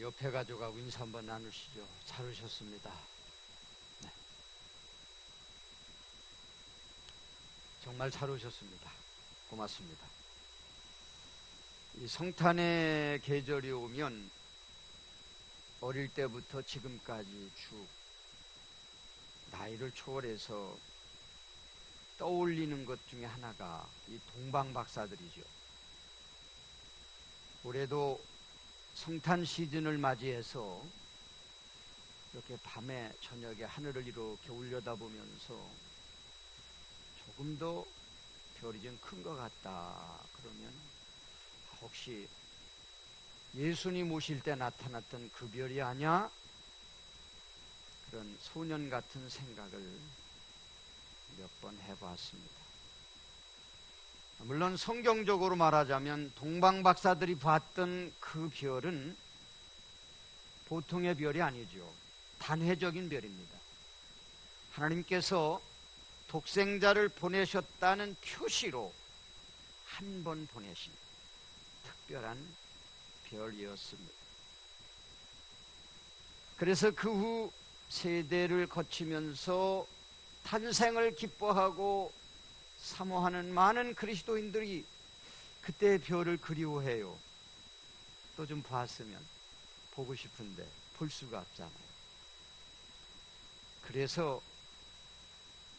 옆에 가족하고 인사 한번 나누시죠. 잘 오셨습니다. 네. 정말 잘 오셨습니다. 고맙습니다. 이 성탄의 계절이 오면 어릴 때부터 지금까지 쭉 나이를 초월해서 떠올리는 것 중에 하나가 이 동방박사들이죠. 올해도 성탄 시즌을 맞이해서 이렇게 밤에 저녁에 하늘을 이렇게 올려다보면서 조금 더 별이 좀 큰 것 같다 그러면 혹시 예수님 오실 때 나타났던 그 별이 아냐? 그런 소년 같은 생각을 몇 번 해보았습니다. 물론 성경적으로 말하자면 동방박사들이 봤던 그 별은 보통의 별이 아니죠. 단회적인 별입니다. 하나님께서 독생자를 보내셨다는 표시로 한 번 보내신 특별한 별이었습니다. 그래서 그 후 세대를 거치면서 탄생을 기뻐하고 사모하는 많은 그리스도인들이 그때의 별을 그리워해요. 또 좀 봤으면 보고 싶은데 볼 수가 없잖아요. 그래서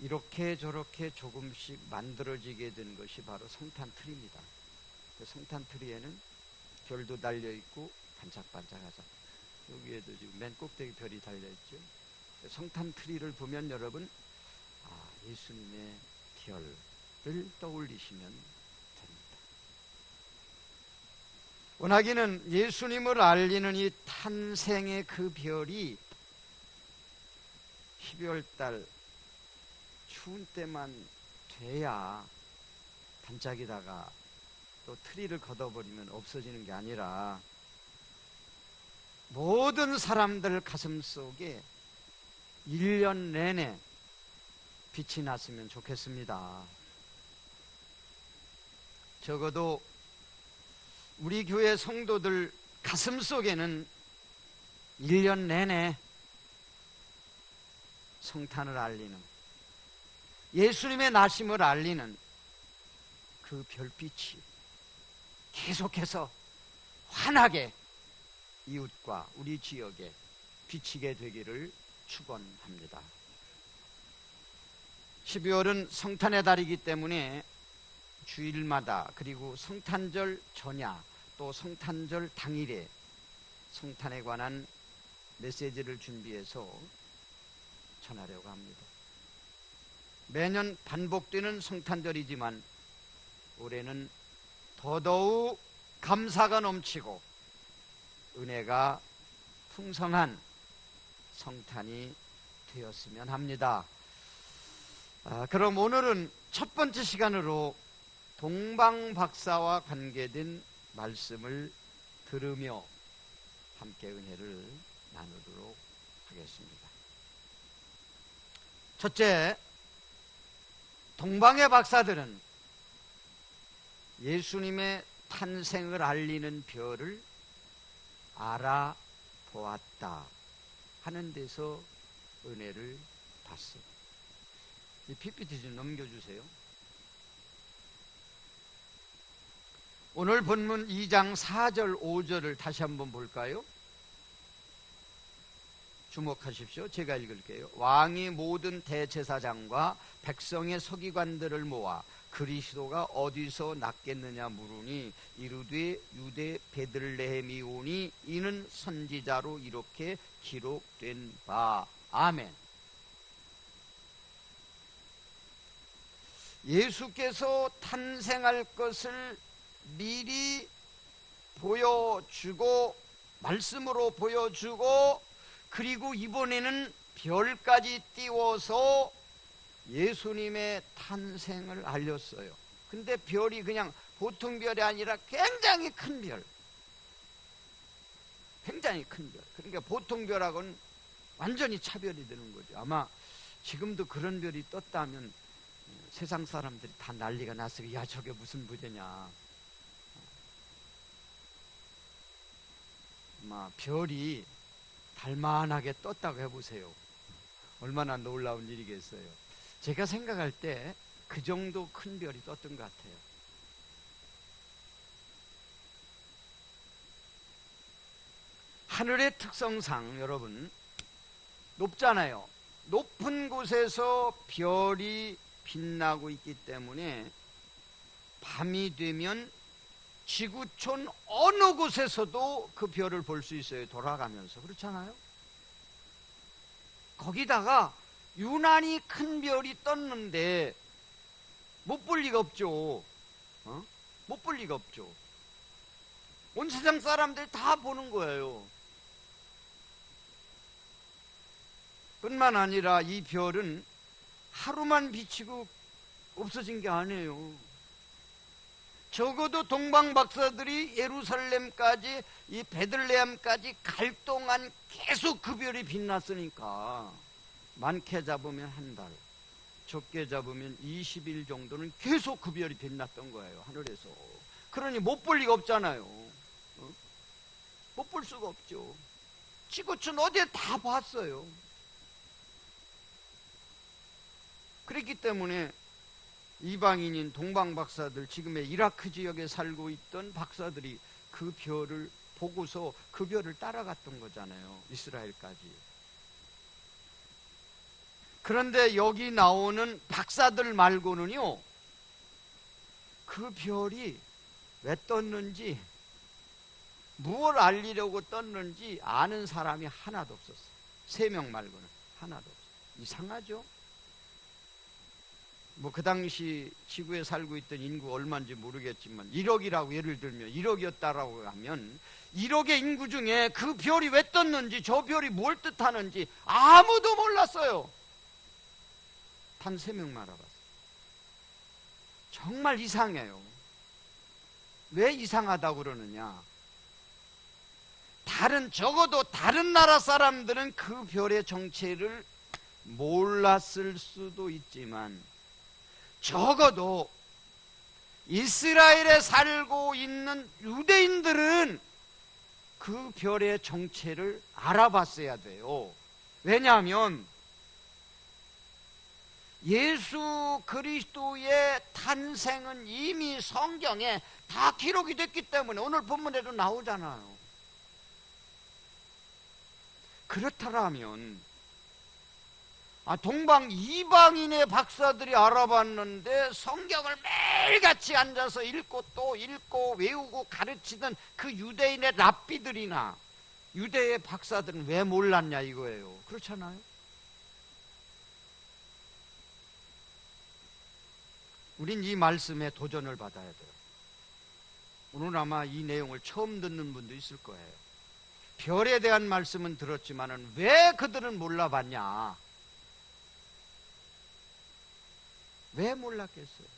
이렇게 저렇게 조금씩 만들어지게 된 것이 바로 성탄트리입니다. 그 성탄트리에는 별도 달려있고 반짝반짝하죠. 여기에도 지금 맨 꼭대기 별이 달려있죠. 성탄트리를 보면 여러분 예수님의 별을 떠올리시면 됩니다. 원하기는 예수님을 알리는 이 탄생의 그 별이 12월달 추운 때만 돼야 반짝이다가 또 트리를 걷어버리면 없어지는 게 아니라 모든 사람들 가슴 속에 1년 내내 빛이 났으면 좋겠습니다. 적어도 우리 교회 성도들 가슴 속에는 1년 내내 성탄을 알리는, 예수님의 나심을 알리는 그 별빛이 계속해서 환하게 이웃과 우리 지역에 비치게 되기를 축원합니다. 12월은 성탄의 달이기 때문에 주일마다 그리고 성탄절 전야 또 성탄절 당일에 성탄에 관한 메시지를 준비해서 전하려고 합니다. 매년 반복되는 성탄절이지만 올해는 더더욱 감사가 넘치고 은혜가 풍성한 성탄이 되었으면 합니다. 그럼 오늘은 첫 번째 시간으로 동방박사와 관계된 말씀을 들으며 함께 은혜를 나누도록 하겠습니다. 첫째, 동방의 박사들은 예수님의 탄생을 알리는 별을 알아보았다 하는 데서 은혜를 받습니다. 이 PPT 좀 넘겨주세요. 오늘 본문 2장 4절 5절을 다시 한번 볼까요? 주목하십시오. 제가 읽을게요. 왕이 모든 대제사장과 백성의 서기관들을 모아 그리스도가 어디서 났겠느냐 물으니 이르되 유대 베들레헴이 오니 이는 선지자로 이렇게 기록된 바. 아멘. 예수께서 탄생할 것을 미리 보여주고 말씀으로 보여주고 그리고 이번에는 별까지 띄워서 예수님의 탄생을 알렸어요. 근데 별이 그냥 보통 별이 아니라 굉장히 큰 별, 굉장히 큰 별. 그러니까 보통 별하고는 완전히 차별이 되는 거죠. 아마 지금도 그런 별이 떴다면 세상 사람들이 다 난리가 났어요. 야, 저게 무슨 부대냐. 별이 달만하게 떴다고 해보세요. 얼마나 놀라운 일이겠어요. 제가 생각할 때 그 정도 큰 별이 떴던 것 같아요. 하늘의 특성상 여러분 높잖아요. 높은 곳에서 별이 빛나고 있기 때문에 밤이 되면 지구촌 어느 곳에서도 그 별을 볼 수 있어요. 돌아가면서. 그렇잖아요. 거기다가 유난히 큰 별이 떴는데 못 볼 리가 없죠. 못 볼 리가 없죠. 온 세상 사람들이 다 보는 거예요. 뿐만 아니라 이 별은 하루만 비치고 없어진 게 아니에요. 적어도 동방 박사들이 예루살렘까지 이 베들레헴까지 갈 동안 계속 그 별이 빛났으니까 많게 잡으면 한 달, 적게 잡으면 20일 정도는 계속 그 별이 빛났던 거예요. 하늘에서. 그러니 못 볼 리가 없잖아요. 못 볼 수가 없죠. 지구촌 어디에 다 봤어요. 그렇기 때문에 이방인인 동방 박사들, 지금의 이라크 지역에 살고 있던 박사들이 그 별을 보고서 그 별을 따라갔던 거잖아요. 이스라엘까지. 그런데 여기 나오는 박사들 말고는요, 그 별이 왜 떴는지, 무엇을 알리려고 떴는지 아는 사람이 하나도 없었어요. 3명 말고는 하나도 없어요. 이상하죠? 그 당시 지구에 살고 있던 인구 얼마인지 모르겠지만 1억이라고 예를 들면 1억이었다라고 하면 1억의 인구 중에 그 별이 왜 떴는지, 저 별이 뭘 뜻하는지 아무도 몰랐어요. 단 3명만 알아봤어요. 정말 이상해요. 왜 이상하다고 그러느냐? 적어도 다른 나라 사람들은 그 별의 정체를 몰랐을 수도 있지만 적어도 이스라엘에 살고 있는 유대인들은 그 별의 정체를 알아봤어야 돼요. 왜냐하면 예수 그리스도의 탄생은 이미 성경에 다 기록이 됐기 때문에 오늘 본문에도 나오잖아요. 그렇다면 동방 이방인의 박사들이 알아봤는데 성경을 매일같이 앉아서 읽고 또 읽고 외우고 가르치던 그 유대인의 랍비들이나 유대의 박사들은 왜 몰랐냐 이거예요. 그렇잖아요. 우린 이 말씀에 도전을 받아야 돼요. 오늘 아마 이 내용을 처음 듣는 분도 있을 거예요. 별에 대한 말씀은 들었지만은 왜 그들은 몰라봤냐? 왜 몰랐겠어요?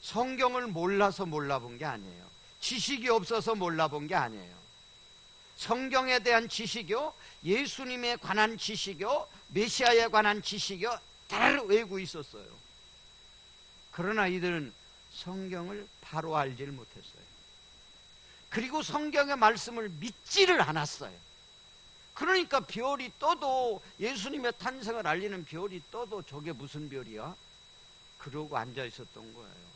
성경을 몰라서 몰라본 게 아니에요. 지식이 없어서 몰라본 게 아니에요. 성경에 대한 지식이요, 예수님에 관한 지식이요, 메시아에 관한 지식이요, 다 외우고 있었어요. 그러나 이들은 성경을 바로 알지를 못했어요. 그리고 성경의 말씀을 믿지를 않았어요. 그러니까 별이 떠도, 예수님의 탄생을 알리는 별이 떠도 저게 무슨 별이야? 그러고 앉아 있었던 거예요.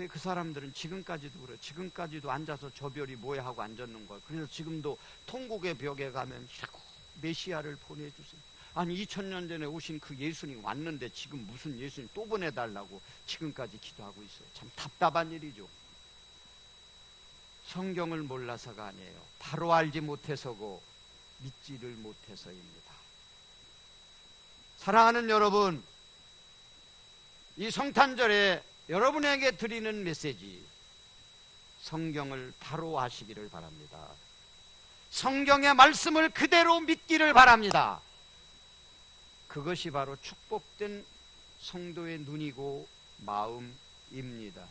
그 사람들은 지금까지도 그래요. 지금까지도 앉아서 저 별이 뭐야 하고 앉았는 거예요. 그래서 지금도 통곡의 벽에 가면 자꾸 메시아를 보내주세요. 아니 2000년 전에 오신 그 예수님 왔는데 지금 무슨 예수님 또 보내달라고 지금까지 기도하고 있어요. 참 답답한 일이죠. 성경을 몰라서가 아니에요. 바로 알지 못해서고 믿지를 못해서입니다. 사랑하는 여러분, 이 성탄절에 여러분에게 드리는 메시지, 성경을 바로 아시기를 바랍니다. 성경의 말씀을 그대로 믿기를 바랍니다. 그것이 바로 축복된 성도의 눈이고 마음입니다.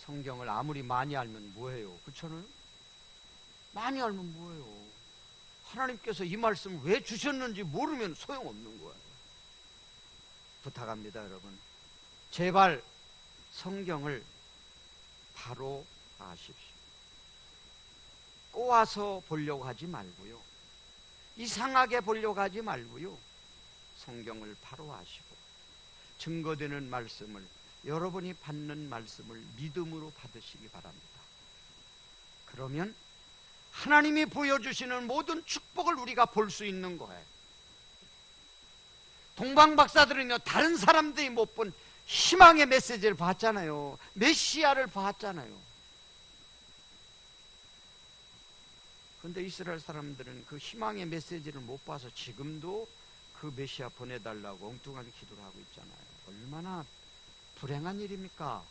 성경을 아무리 많이 알면 뭐해요? 그렇잖아요? 많이 알면 뭐해요? 하나님께서 이 말씀을 왜 주셨는지 모르면 소용없는 거예요. 부탁합니다, 여러분. 제발 성경을 바로 아십시오. 꼬아서 보려고 하지 말고요, 이상하게 보려고 하지 말고요, 성경을 바로 아시고 증거되는 말씀을, 여러분이 받는 말씀을 믿음으로 받으시기 바랍니다. 그러면 하나님이 보여주시는 모든 축복을 우리가 볼 수 있는 거예요. 동방박사들은요, 다른 사람들이 못 본 희망의 메시지를 봤잖아요. 메시아를 봤잖아요. 그런데 이스라엘 사람들은 그 희망의 메시지를 못 봐서 지금도 그 메시아 보내달라고 엉뚱하게 기도를 하고 있잖아요. 얼마나 불행한 일입니까?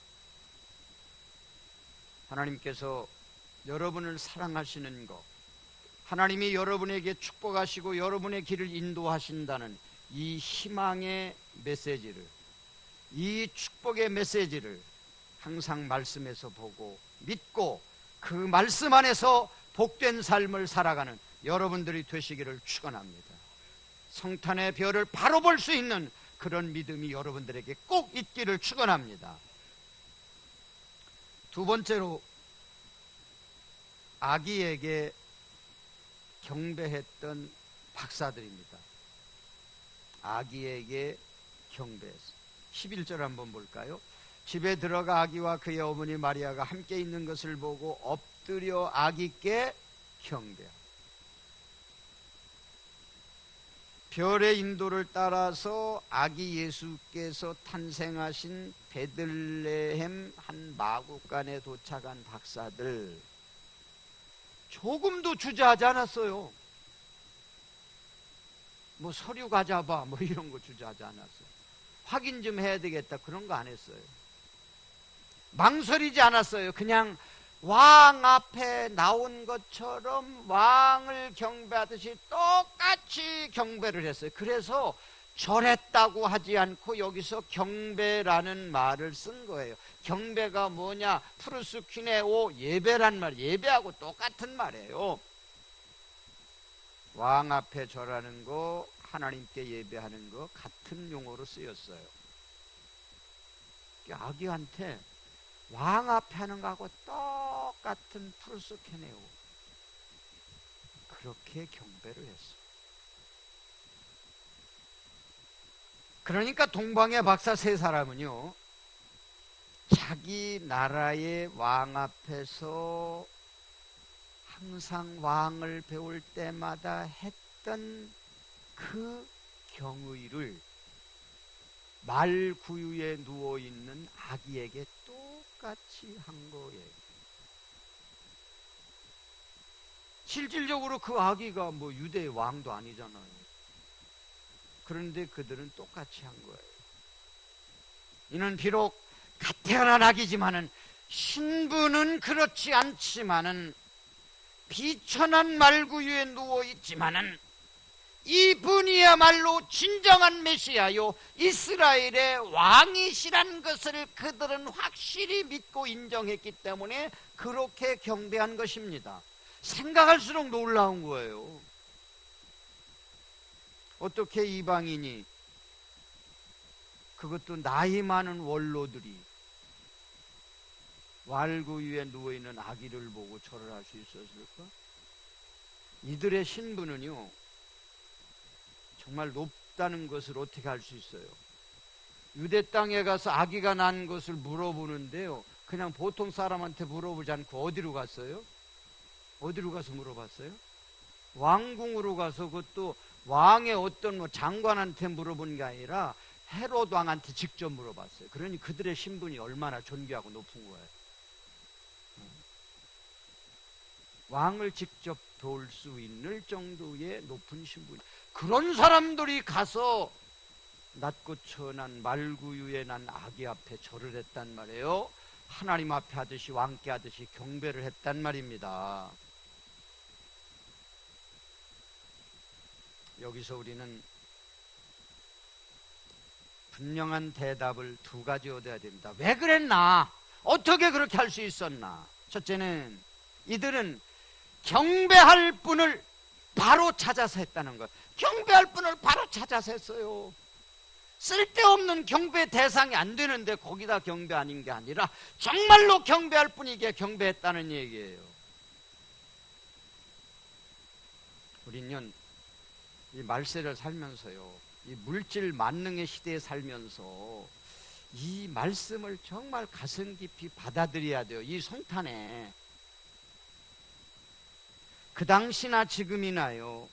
하나님께서 여러분을 사랑하시는 것, 하나님이 여러분에게 축복하시고 여러분의 길을 인도하신다는 이 희망의 메시지를, 이 축복의 메시지를 항상 말씀에서 보고 믿고 그 말씀 안에서 복된 삶을 살아가는 여러분들이 되시기를 축원합니다. 성탄의 별을 바로 볼 수 있는 그런 믿음이 여러분들에게 꼭 있기를 축원합니다. 두 번째로, 아기에게 경배했던 박사들입니다. 아기에게 경배했어요. 11절 한번 볼까요? 집에 들어가 아기와 그의 어머니 마리아가 함께 있는 것을 보고 엎드려 아기께 경배하고, 별의 인도를 따라서 아기 예수께서 탄생하신 베들레헴 한 마구간에 도착한 박사들, 조금도 주저하지 않았어요. 뭐 서류 가져봐 뭐 이런 거 주저하지 않았어요. 확인 좀 해야 되겠다 그런 거 안 했어요. 망설이지 않았어요. 그냥 왕 앞에 나온 것처럼 왕을 경배하듯이 똑같이 경배를 했어요. 그래서 절했다고 하지 않고 여기서 경배라는 말을 쓴 거예요. 경배가 뭐냐? 프루스키네오, 예배란 말, 예배하고 똑같은 말이에요. 왕 앞에 절하는 거, 하나님께 예배하는 거 같은 용어로 쓰였어요. 아기한테 왕 앞에 하는 거하고 똑같은 프루스키네오, 그렇게 경배를 했어요. 그러니까 동방의 박사 세 사람은요, 자기 나라의 왕 앞에서 항상 왕을 배울 때마다 했던 그 경의를 말구유에 누워있는 아기에게 똑같이 한 거예요. 실질적으로 그 아기가 뭐 유대의 왕도 아니잖아요. 그런데 그들은 똑같이 한 거예요. 이는 비록 갓 태어난 아기지만은, 신부는 그렇지 않지만은, 비천한 말구유에 누워있지만은, 이분이야말로 진정한 메시아요, 이스라엘의 왕이시란 것을 그들은 확실히 믿고 인정했기 때문에 그렇게 경배한 것입니다. 생각할수록 놀라운 거예요. 어떻게 이방인이, 그것도 나이 많은 원로들이 왈구유에 누워있는 아기를 보고 절을 할 수 있었을까? 이들의 신분은요, 정말 높다는 것을 어떻게 알 수 있어요? 유대 땅에 가서 아기가 난 것을 물어보는데요, 그냥 보통 사람한테 물어보지 않고 어디로 갔어요? 어디로 가서 물어봤어요? 왕궁으로 가서, 그것도 왕의 어떤 뭐 장관한테 물어본 게 아니라 헤롯 왕한테 직접 물어봤어요. 그러니 그들의 신분이 얼마나 존귀하고 높은 거예요. 왕을 직접 도울 수 있는 정도의 높은 신분, 그런 사람들이 가서 낮고 천한 말구유에 난 아기 앞에 절을 했단 말이에요. 하나님 앞에 하듯이, 왕께 하듯이 경배를 했단 말입니다. 여기서 우리는 분명한 대답을 두 가지 얻어야 됩니다. 왜 그랬나? 어떻게 그렇게 할 수 있었나? 첫째는 이들은 경배할 분을 바로 찾아서 했다는 것. 경배할 분을 바로 찾아서 했어요. 쓸데없는 경배 대상이 안 되는데 거기다 경배 아닌 게 아니라 정말로 경배할 뿐이게 경배했다는 얘기예요. 우리는 이 말세를 살면서요, 이 물질 만능의 시대에 살면서 이 말씀을 정말 가슴 깊이 받아들여야 돼요. 이 성탄에 그 당시나 지금이나요,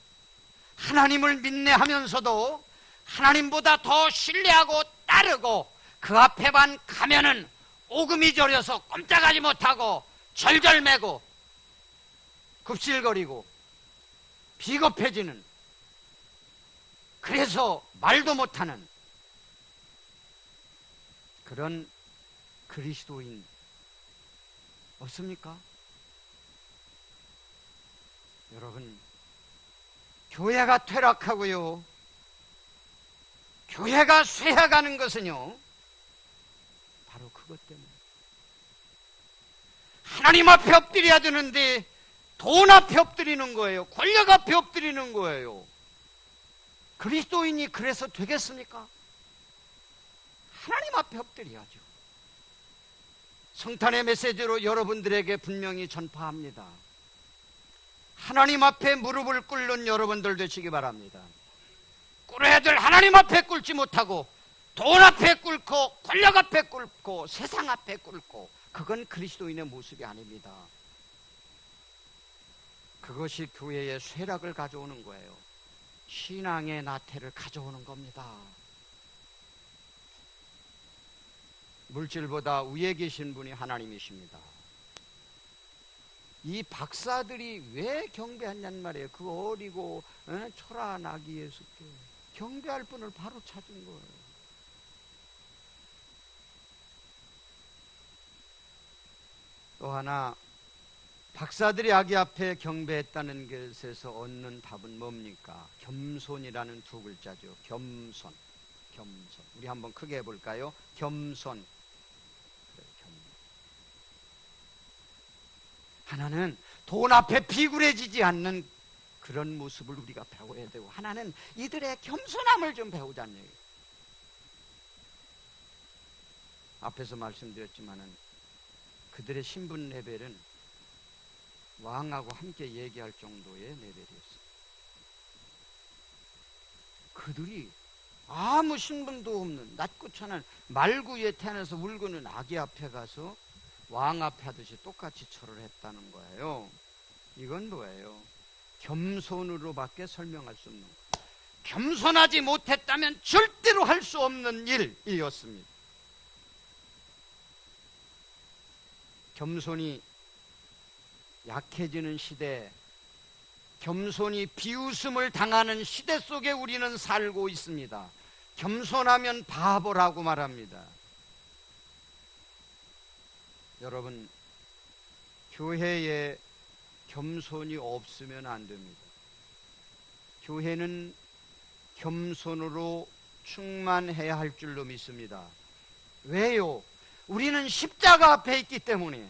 하나님을 믿네 하면서도 하나님보다 더 신뢰하고 따르고 그 앞에만 가면은 오금이 저려서 꼼짝하지 못하고 절절매고 굽실거리고 비겁해지는, 그래서 말도 못하는 그런 그리스도인 없습니까? 여러분, 교회가 퇴락하고요, 교회가 쇠해가는 것은요, 바로 그것 때문에 하나님 앞에 엎드려야 되는데 돈 앞에 엎드리는 거예요. 권력 앞에 엎드리는 거예요. 그리스도인이 그래서 되겠습니까? 하나님 앞에 엎드려야죠. 성탄의 메시지로 여러분들에게 분명히 전파합니다. 하나님 앞에 무릎을 꿇는 여러분들 되시기 바랍니다. 꿇어야 될 하나님 앞에 꿇지 못하고 돈 앞에 꿇고 권력 앞에 꿇고 세상 앞에 꿇고, 그건 그리스도인의 모습이 아닙니다. 그것이 교회의 쇠락을 가져오는 거예요. 신앙의 나태를 가져오는 겁니다. 물질보다 위에 계신 분이 하나님이십니다. 이 박사들이 왜 경배하냔 말이에요. 그 어리고 초라하기 예수께 경배할 분을 바로 찾은 거예요. 또 하나, 박사들이 아기 앞에 경배했다는 것에서 얻는 답은 뭡니까? 겸손이라는 두 글자죠. 겸손. 겸손. 우리 한번 크게 해볼까요? 겸손. 하나는 돈 앞에 비굴해지지 않는 그런 모습을 우리가 배워야 되고, 하나는 이들의 겸손함을 좀 배우자는 얘기예요. 앞에서 말씀드렸지만은 그들의 신분 레벨은 왕하고 함께 얘기할 정도의 레벨이었어요. 그들이 아무 신분도 없는 낮고찬한 말구 위에 태어나서 울고는 아기 앞에 가서 왕 앞에 하듯이 똑같이 절을 했다는 거예요. 이건 뭐예요? 겸손으로밖에 설명할 수 없는 거예요. 겸손하지 못했다면 절대로 할 수 없는 일이었습니다. 겸손이 약해지는 시대, 겸손이 비웃음을 당하는 시대 속에 우리는 살고 있습니다. 겸손하면 바보라고 말합니다. 여러분, 교회에 겸손이 없으면 안 됩니다. 교회는 겸손으로 충만해야 할 줄로 믿습니다. 왜요? 우리는 십자가 앞에 있기 때문에,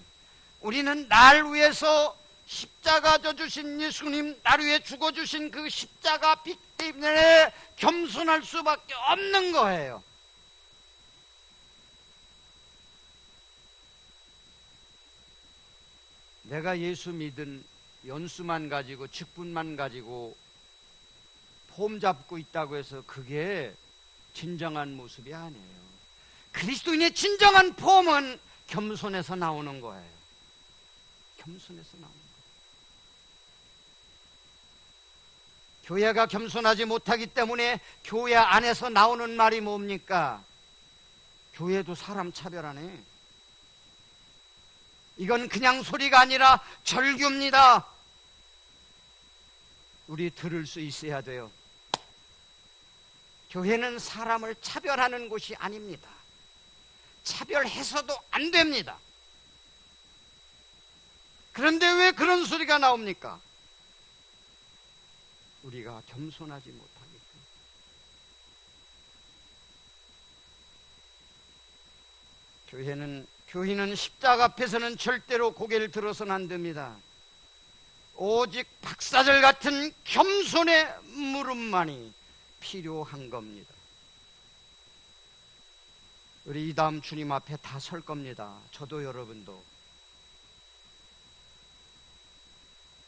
우리는 날 위해서 십자가 져주신 예수님, 날 위해 죽어주신 그 십자가 빛 때문에 겸손할 수밖에 없는 거예요. 내가 예수 믿은 연수만 가지고 직분만 가지고 폼 잡고 있다고 해서 그게 진정한 모습이 아니에요. 그리스도인의 진정한 폼은 겸손에서 나오는 거예요. 겸손에서 나오는 거예요. 교회가 겸손하지 못하기 때문에 교회 안에서 나오는 말이 뭡니까? 교회도 사람 차별하네. 이건 그냥 소리가 아니라 절규입니다. 우리 들을 수 있어야 돼요. 교회는 사람을 차별하는 곳이 아닙니다. 차별해서도 안 됩니다. 그런데 왜 그런 소리가 나옵니까? 우리가 겸손하지 못하기 때문에. 교회는 십자가 앞에서는 절대로 고개를 들어서는 안 됩니다. 오직 박사들 같은 겸손의 물음만이 필요한 겁니다. 우리 이 다음 주님 앞에 다 설 겁니다. 저도 여러분도.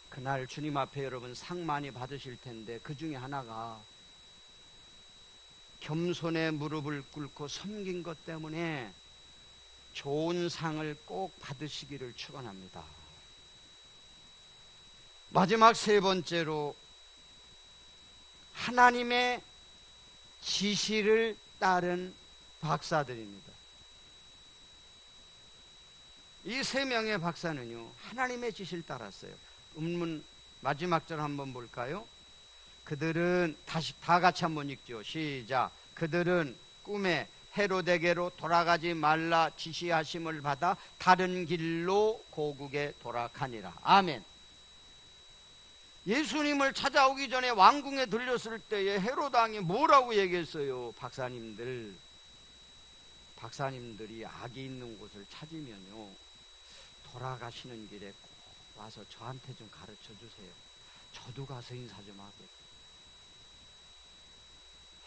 그날 주님 앞에 여러분 상 많이 받으실 텐데 그 중에 하나가 겸손의 무릎을 꿇고 섬긴 것 때문에 좋은 상을 꼭 받으시기를 축원합니다. 마지막 세 번째로 하나님의 지시를 따른 박사들입니다. 이 세 명의 박사는요, 하나님의 지시를 따랐어요. 음문 마지막 절 한번 볼까요? 그들은 다 같이 한번 읽죠. 시작. 그들은 꿈에 헤로데게로 돌아가지 말라 지시하심을 받아 다른 길로 고국에 돌아가니라. 아멘. 예수님을 찾아오기 전에 왕궁에 들렸을 때에 헤롯 왕이 뭐라고 얘기했어요? 박사님들이 악이 있는 곳을 찾으면요, 돌아가시는 길에 꼭 와서 저한테 좀 가르쳐 주세요. 저도 가서 인사 좀 하게.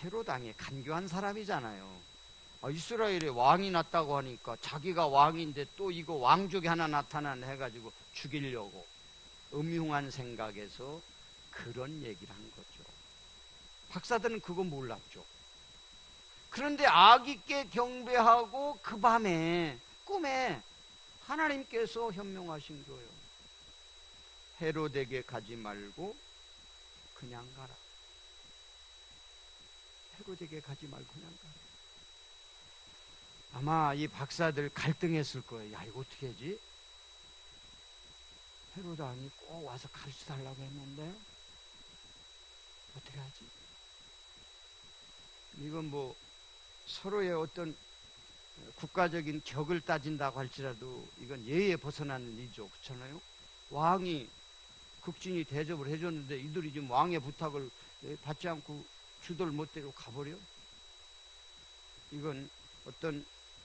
헤롯 왕이 간교한 사람이잖아요. 이스라엘에 왕이 났다고 하니까 자기가 왕인데 또 이거 왕족이 하나 나타나네 해가지고 죽이려고 음흉한 생각에서 그런 얘기를 한 거죠. 박사들은 그거 몰랐죠. 그런데 악있게 경배하고 그 밤에 꿈에 하나님께서 현명하신 거예요. 헤롯에게 가지 말고 그냥 가라. 헤롯에게 가지 말고 그냥 가라. 아마 이 박사들 갈등했을 거예요. 야, 이거 어떻게 하지? 헤롯 왕이 꼭 와서 가르쳐 달라고 했는데 어떻게 하지? 이건 뭐 서로의 어떤 국가적인 격을 따진다고 할지라도 이건 예의에 벗어나는 일이죠. 그렇잖아요? 왕이 극진히 대접을 해줬는데 이들이 지금 왕의 부탁을 받지 않고 주도를 못 데리고 가버려? 이건 어떤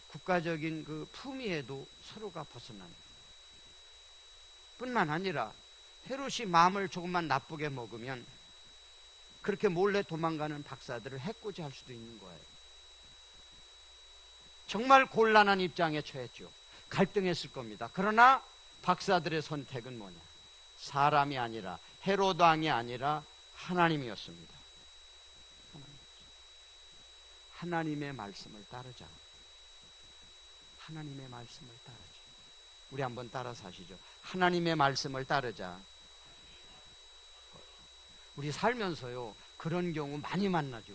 국가적인 그 품위에도 서로가 벗어난 뿐만 아니라 헤롯이 마음을 조금만 나쁘게 먹으면 그렇게 몰래 도망가는 박사들을 해코지 할 수도 있는 거예요. 정말 곤란한 입장에 처했죠. 갈등했을 겁니다. 그러나 박사들의 선택은 뭐냐? 사람이 아니라 헤롯 왕이 아니라 하나님이었습니다. 하나님의 말씀을 따르자. 하나님의 말씀을 따르자. 우리 한번 따라서 하시죠. 하나님의 말씀을 따르자. 우리 살면서요, 그런 경우 많이 만나죠.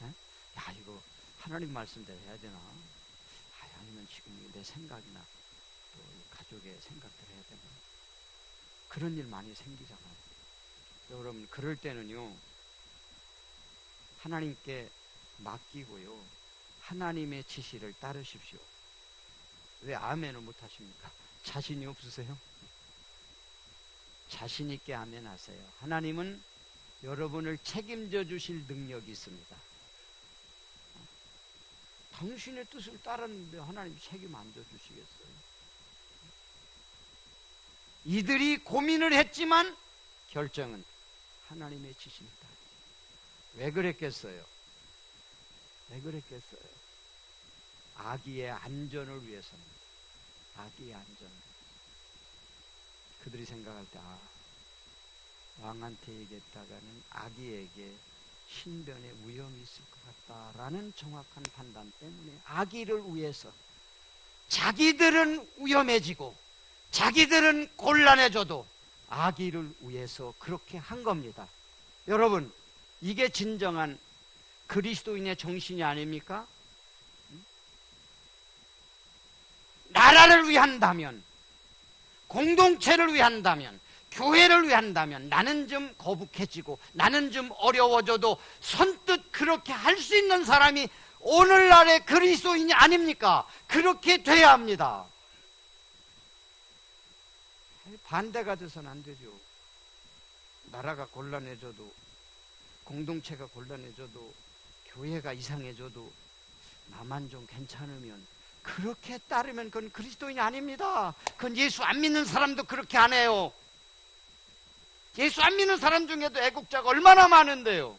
야, 이거 하나님 말씀대로 해야 되나? 아니면 지금 내 생각이나 또 가족의 생각대로 해야 되나? 그런 일 많이 생기잖아요. 여러분, 그럴 때는요, 하나님께 맡기고요, 하나님의 지시를 따르십시오. 왜 아멘을 못 하십니까? 자신이 없으세요? 자신 있게 아멘 하세요. 하나님은 여러분을 책임져 주실 능력이 있습니다. 당신의 뜻을 따랐는데 하나님 책임 안 져 주시겠어요? 이들이 고민을 했지만 결정은 하나님의 지시입니다. 왜 그랬겠어요? 왜 그랬겠어요? 아기의 안전을 위해서입니다. 아기의 안전을. 그들이 생각할 때 왕한테 얘기했다가는 아기에게 신변에 위험이 있을 것 같다라는 정확한 판단 때문에 아기를 위해서 자기들은 위험해지고 자기들은 곤란해져도 아기를 위해서 그렇게 한 겁니다. 여러분, 이게 진정한 그리스도인의 정신이 아닙니까? 나라를 위한다면, 공동체를 위한다면, 교회를 위한다면 나는 좀 거북해지고 나는 좀 어려워져도 선뜻 그렇게 할 수 있는 사람이 오늘날의 그리스도인이 아닙니까? 그렇게 돼야 합니다. 반대가 돼서는 안 되죠. 나라가 곤란해져도, 공동체가 곤란해져도, 교회가 이상해져도 나만 좀 괜찮으면, 그렇게 따르면 그건 그리스도인이 아닙니다. 그건 예수 안 믿는 사람도 그렇게 안 해요. 예수 안 믿는 사람 중에도 애국자가 얼마나 많은데요.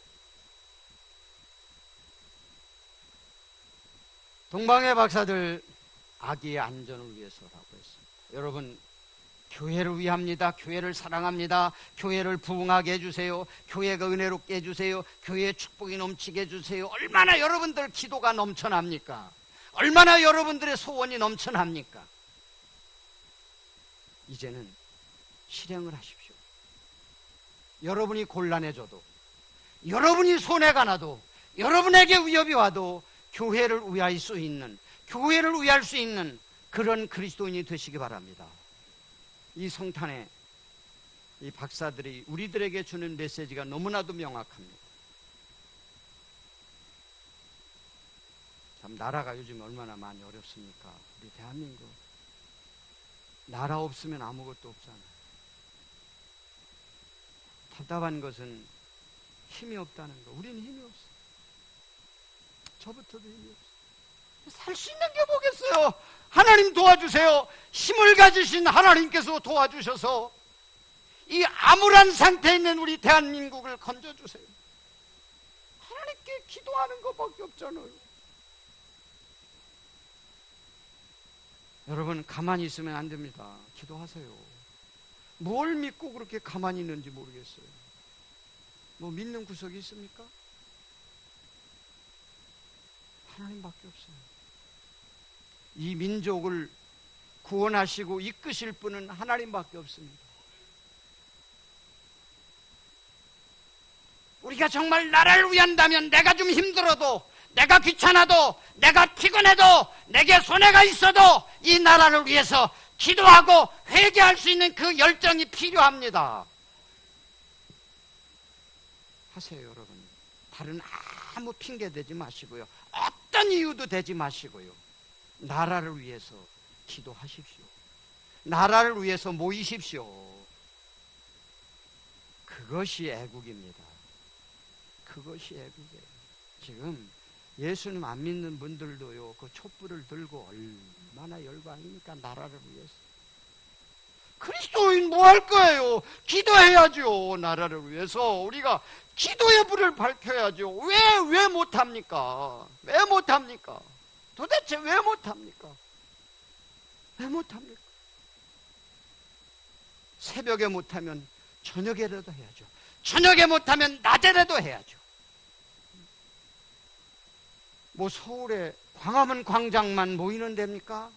동방의 박사들 아기의 안전을 위해서라고 했습니다. 여러분, 교회를 위합니다. 교회를 사랑합니다. 교회를 부흥하게 해주세요. 교회가 은혜롭게 해주세요. 교회에 축복이 넘치게 해주세요. 얼마나 여러분들 기도가 넘쳐납니까? 얼마나 여러분들의 소원이 넘쳐납니까? 이제는 실행을 하십시오. 여러분이 곤란해져도, 여러분이 손해가 나도, 여러분에게 위협이 와도 교회를 위할 수 있는, 교회를 위할 수 있는 그런 그리스도인이 되시기 바랍니다. 이 성탄에 이 박사들이 우리들에게 주는 메시지가 너무나도 명확합니다. 참, 나라가 요즘 얼마나 많이 어렵습니까? 우리 대한민국 나라 없으면 아무것도 없잖아요. 답답한 것은 힘이 없다는 거. 우리는 힘이 없어. 저부터도 힘이 없어. 살 수 있는 게 뭐겠어요? 하나님 도와주세요. 힘을 가지신 하나님께서 도와주셔서 이 암울한 상태에 있는 우리 대한민국을 건져주세요. 하나님께 기도하는 것밖에 없잖아요. 여러분, 가만히 있으면 안 됩니다. 기도하세요. 뭘 믿고 그렇게 가만히 있는지 모르겠어요. 뭐 믿는 구석이 있습니까? 하나님밖에 없어요. 이 민족을 구원하시고 이끄실 분은 하나님밖에 없습니다. 우리가 정말 나라를 위한다면 내가 좀 힘들어도, 내가 귀찮아도, 내가 피곤해도, 내게 손해가 있어도 이 나라를 위해서 기도하고 회개할 수 있는 그 열정이 필요합니다. 하세요, 여러분. 다른 아무 핑계 대지 마시고요. 어떤 이유도 대지 마시고요. 나라를 위해서 기도하십시오. 나라를 위해서 모이십시오. 그것이 애국입니다. 그것이 애국이에요. 지금 예수님 안 믿는 분들도요, 그 촛불을 들고 얼마나 열광입니까? 나라를 위해서. 그리스도인 뭐 할 거예요? 기도해야죠. 나라를 위해서 우리가 기도의 불을 밝혀야죠. 왜 못합니까? 왜 못합니까? 도대체 왜 못합니까? 왜 못합니까? 새벽에 못하면 저녁에라도 해야죠. 저녁에 못하면 낮에라도 해야죠. 뭐 서울에 광화문 광장만 모이는 데입니까?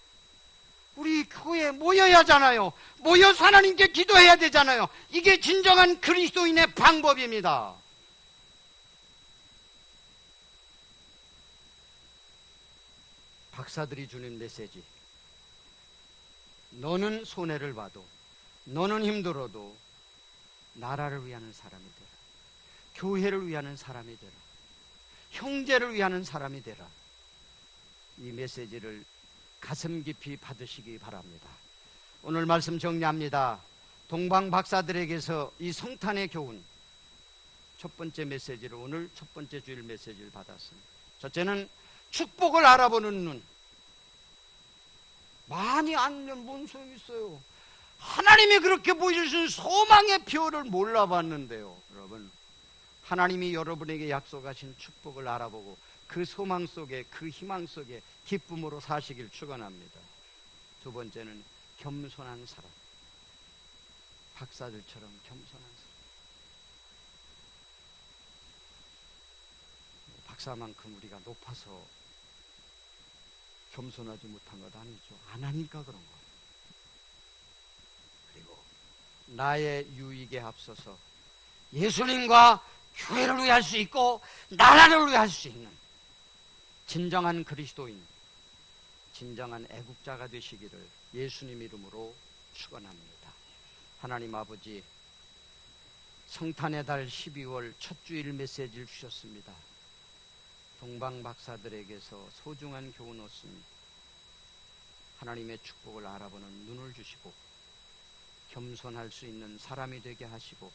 우리 교회에 모여야 하잖아요. 모여서 하나님께 기도해야 되잖아요. 이게 진정한 그리스도인의 방법입니다. 박사들이 주는 메시지, 너는 손해를 봐도, 너는 힘들어도 나라를 위하는 사람이 되라. 교회를 위하는 사람이 되라. 형제를 위하는 사람이 되라. 이 메시지를 가슴 깊이 받으시기 바랍니다. 오늘 말씀 정리합니다. 동방 박사들에게서 이 성탄의 교훈, 첫 번째 메시지를, 오늘 첫 번째 주일 메시지를 받았습니다. 첫째는 축복을 알아보는 눈. 많이 알면 뭔 소용이 있어요? 하나님이 그렇게 보여주신 소망의 표를 몰라봤는데요. 여러분, 하나님이 여러분에게 약속하신 축복을 알아보고 그 소망 속에, 그 희망 속에 기쁨으로 사시길 축원합니다. 두 번째는 겸손한 사람. 박사들처럼 겸손한 사람. 박사만큼 우리가 높아서 겸손하지 못한 것 아니죠. 안 하니까 그런 거예요. 그리고 나의 유익에 앞서서 예수님과 교회를 위할 수 있고 나라를 위할 수 있는 진정한 그리스도인, 진정한 애국자가 되시기를 예수님 이름으로 축원합니다. 하나님 아버지, 성탄의 달 12월 첫 주일 메시지를 주셨습니다. 동방 박사들에게서 소중한 교훈 얻습니다. 하나님의 축복을 알아보는 눈을 주시고 겸손할 수 있는 사람이 되게 하시고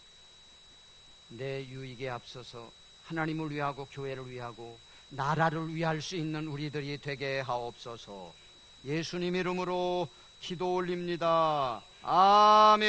내 유익에 앞서서 하나님을 위하고 교회를 위하고 나라를 위할 수 있는 우리들이 되게 하옵소서. 예수님 이름으로 기도 올립니다. 아멘.